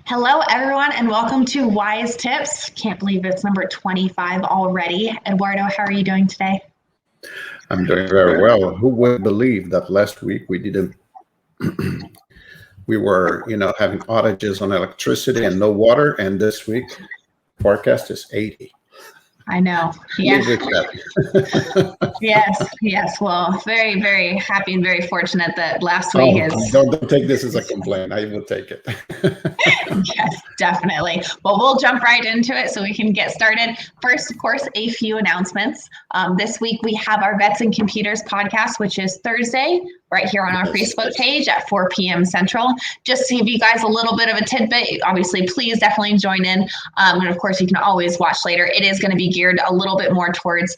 Hello, everyone, and welcome to Wise Tips. Can't believe it's number 25 already. Eduardo, how are you doing today? I'm doing very well. Who would believe that last week we didn't, we were, having outages on electricity and no water, and this week forecast is 80. I know. Yeah. Yes. Well, very, very happy and very fortunate that last week is. Don't take this as a complaint. I will take it. Yes, definitely. Well, we'll jump right into it so we can get started. First, of course, a few announcements. This week we have our Vets and Computers podcast, which is Thursday, right here on our Facebook page at 4 p.m. Central. Just to give you guys a little bit of a tidbit, obviously, please definitely join in. And of course, you can always watch later. It is going to be geared a little bit more towards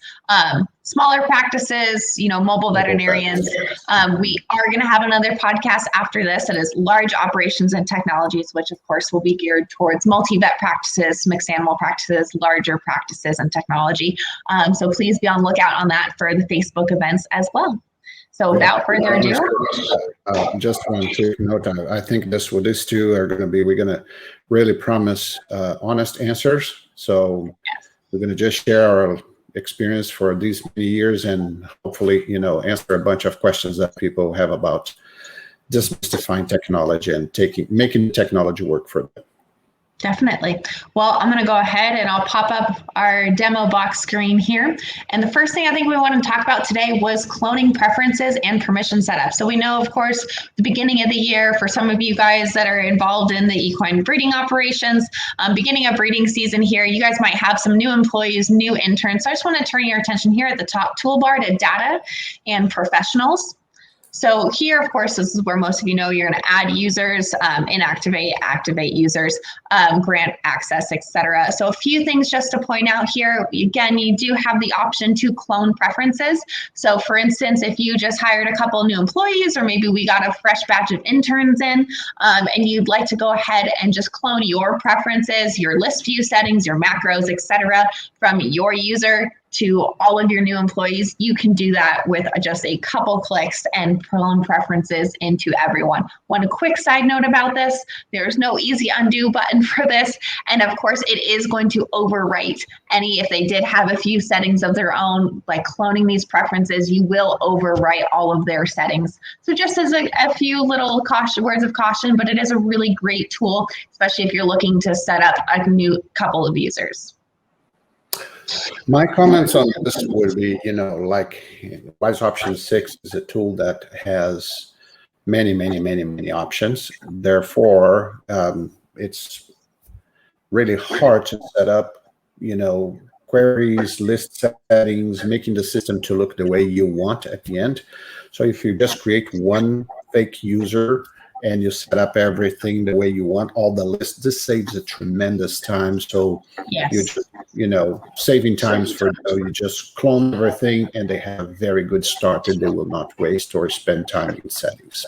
smaller practices, mobile veterinarians. We are going to have another podcast after this that is large operations and technologies, which of course will be geared towards multi-vet practices, mixed animal practices, larger practices and technology. So please be on the lookout on that for the Facebook events as well. So without further ado, just one quick note. I think these two are going to be, we're going to really promise honest answers. So we're going to just share our experience for these many years and hopefully, answer a bunch of questions that people have about demystifying technology and making technology work for them. Definitely. Well, I'm going to go ahead and I'll pop up our demo box screen here. And the first thing I think we want to talk about today was cloning preferences and permission setup. So we know, of course, the beginning of the year, for some of you guys that are involved in the equine breeding operations, beginning of breeding season here, you guys might have some new employees, new interns. So I just want to turn your attention here at the top toolbar to data and professionals. So here, of course, this is where most of you know you're going to add users, inactivate, activate users, grant access, etc. So a few things just to point out here. Again, you do have the option to clone preferences. So for instance, if you just hired a couple of new employees, or maybe we got a fresh batch of interns in, and you'd like to go ahead and just clone your preferences, your list view settings, your macros, etc. from your user to all of your new employees, you can do that with just a couple clicks and clone preferences into everyone. One quick side note about this, there's no easy undo button for this. And of course, it is going to overwrite if they did have a few settings of their own, like cloning these preferences, you will overwrite all of their settings. So just as a few little words of caution, but it is a really great tool, especially if you're looking to set up a new couple of users. My comments on this would be, like Wise Option 6 is a tool that has many options. Therefore, it's really hard to set up, queries, list settings, making the system to look the way you want at the end. So if you just create one fake user and you set up everything the way you want, all the lists, this saves a tremendous time. So you saving times for you just clone everything and they have a very good start and they will not waste or spend time in settings.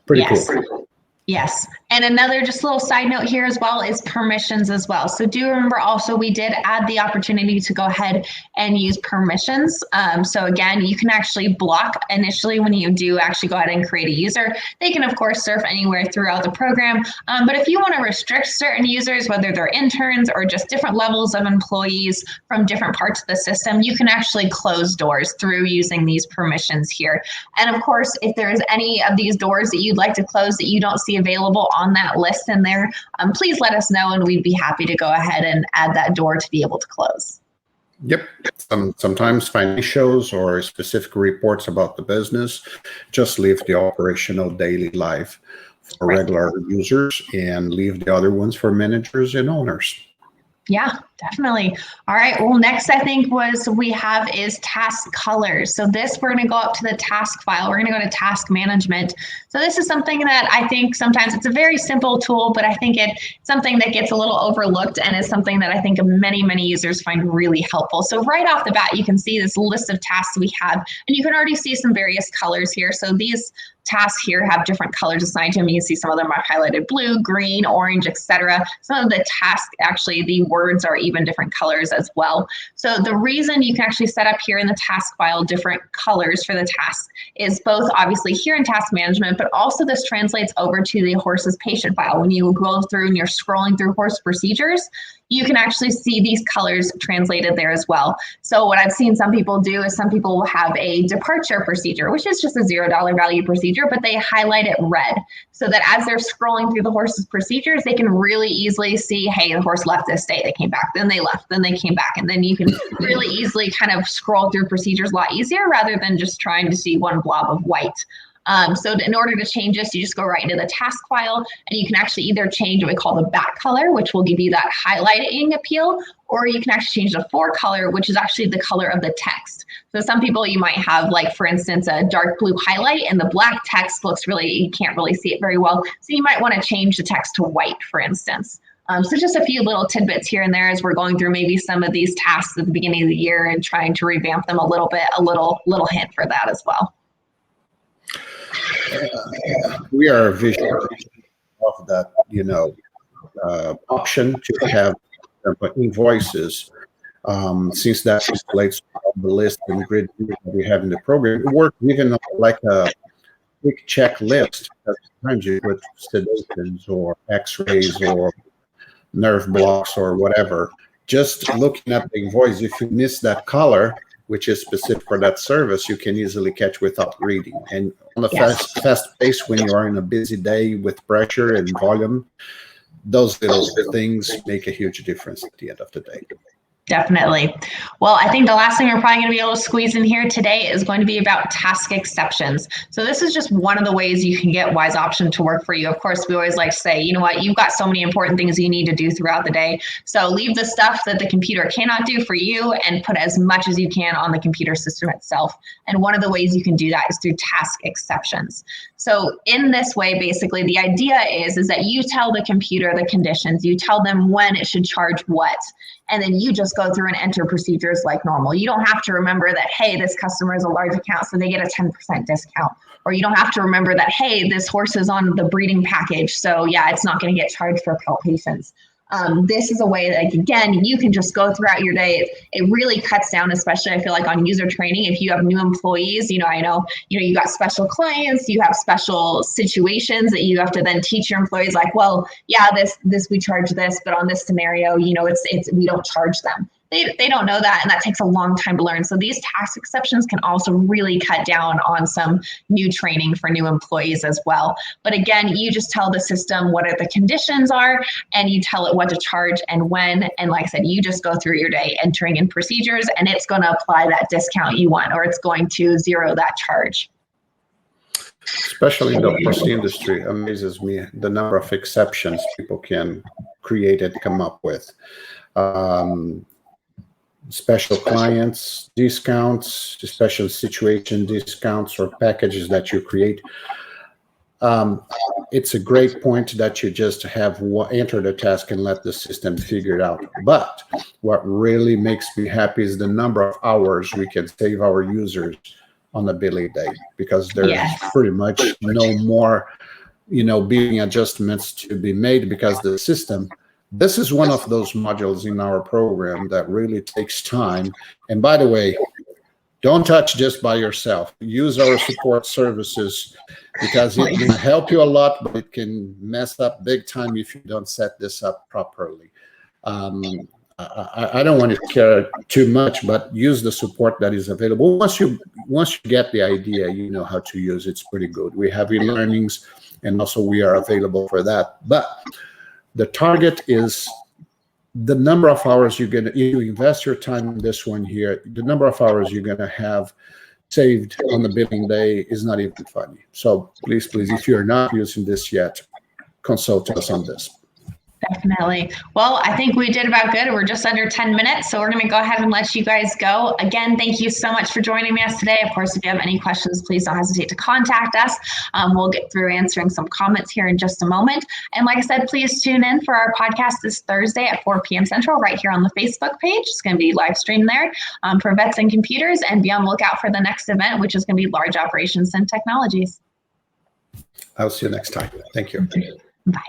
Pretty cool. Yes. And another just little side note here as well is permissions as well. So do remember also we did add the opportunity to go ahead and use permissions. So again, you can actually block initially when you do actually go ahead and create a user. They can, of course, surf anywhere throughout the program. But if you want to restrict certain users, whether they're interns or just different levels of employees from different parts of the system, you can actually close doors through using these permissions here. And of course, if there's any of these doors that you'd like to close that you don't see available on that list in there, please let us know and we'd be happy to go ahead and add that door to be able to close. Yep. Sometimes financials or specific reports about the business, just leave the operational daily live for regular users and leave the other ones for managers and owners. Yeah, definitely. All right. Well, next I think we have is task colors. So this, we're going to go up to the task file. We're going to go to task management. So this is something that I think sometimes it's a very simple tool, but I think it's something that gets a little overlooked and is something that I think many users find really helpful. So right off the bat, you can see this list of tasks we have, and you can already see some various colors here. So these tasks here have different colors assigned to them. You can see some of them are highlighted blue, green, orange, etc. Some of the tasks, actually, the words are even different colors as well. So the reason you can actually set up here in the task file different colors for the tasks is both obviously here in task management, but also this translates over to the horse's patient file. When you go through and you're scrolling through horse procedures, you can actually see these colors translated there as well. So what I've seen some people do is some people will have a departure procedure, which is just a $0 value procedure, but they highlight it red so that as they're scrolling through the horse's procedures, they can really easily see, hey, the horse left this day, they came back, then they left, then they came back. And then you can really easily kind of scroll through procedures a lot easier rather than just trying to see one blob of white. So in order to change this, you just go right into the task file, and you can actually either change what we call the back color, which will give you that highlighting appeal, or you can actually change the fore color, which is actually the color of the text. So some people, you might have, like, for instance, a dark blue highlight and the black text looks really, you can't really see it very well. So you might want to change the text to white, for instance. So just a few little tidbits here and there as we're going through maybe some of these tasks at the beginning of the year and trying to revamp them a little bit, a little hint for that as well. We are vision of that, option to have invoices, since that relates to the list and grid that we have in the program. It works even like a quick checklist that sometimes you put sedations or x-rays or nerve blocks or whatever. Just looking at the invoice, if you miss that color, which is specific for that service, you can easily catch without reading. And on the fast pace, when you are in a busy day with pressure and volume, those little things make a huge difference at the end of the day. Definitely. Well, I think the last thing we're probably going to be able to squeeze in here today is going to be about task exceptions. So this is just one of the ways you can get Wise Option to work for you. Of course, we always like to say, you know what, you've got so many important things you need to do throughout the day. So leave the stuff that the computer cannot do for you and put as much as you can on the computer system itself. And one of the ways you can do that is through task exceptions. So in this way, basically, the idea is that you tell the computer the conditions, you tell them when it should charge what, and then you just go through and enter procedures like normal. You don't have to remember that, hey, this customer is a large account, so they get a 10% discount. Or you don't have to remember that, hey, this horse is on the breeding package, so yeah, it's not going to get charged for palpations. This is a way that, again, you can just go throughout your day. It really cuts down, especially I feel like on user training. If you have new employees, I know, you got special clients, you have special situations that you have to then teach your employees, like, well, yeah, this we charge this, but on this scenario, it's we don't charge them. They don't know that, and that takes a long time to learn. So these task exceptions can also really cut down on some new training for new employees as well. But again, you just tell the system what the conditions are, and you tell it what to charge and when. And like I said, you just go through your day entering in procedures, and it's going to apply that discount you want, or it's going to zero that charge. Especially in the horse industry, amazes me the number of exceptions people can create and come up with. Special clients, discounts, special situation discounts, or packages that you create. It's a great point that you just have enter the task and let the system figure it out. But what really makes me happy is the number of hours we can save our users on a billing day, because there's pretty much no more, billing adjustments to be made, because the system. This is one of those modules in our program that really takes time. And by the way, don't touch just by yourself. Use our support services, because it can help you a lot, but it can mess up big time if you don't set this up properly. I don't want to care too much, but use the support that is available. Once you get the idea, you know how to use it. It's pretty good. We have e-learnings, and also we are available for that. But the target is the number of hours you're going to, you invest your time in this one here, the number of hours you're going to have saved on the billing day is not even funny. So please, if you're not using this yet, consult us on this. Definitely. Well, I think we did about good. We're just under 10 minutes, so we're going to go ahead and let you guys go. Again, thank you so much for joining us today. Of course, if you have any questions, please don't hesitate to contact us. We'll get through answering some comments here in just a moment. And like I said, please tune in for our podcast this Thursday at 4 p.m. Central right here on the Facebook page. It's going to be live streamed there for Vets and Computers, and be on the lookout for the next event, which is going to be Large Operations and Technologies. I'll see you next time. Thank you. Bye.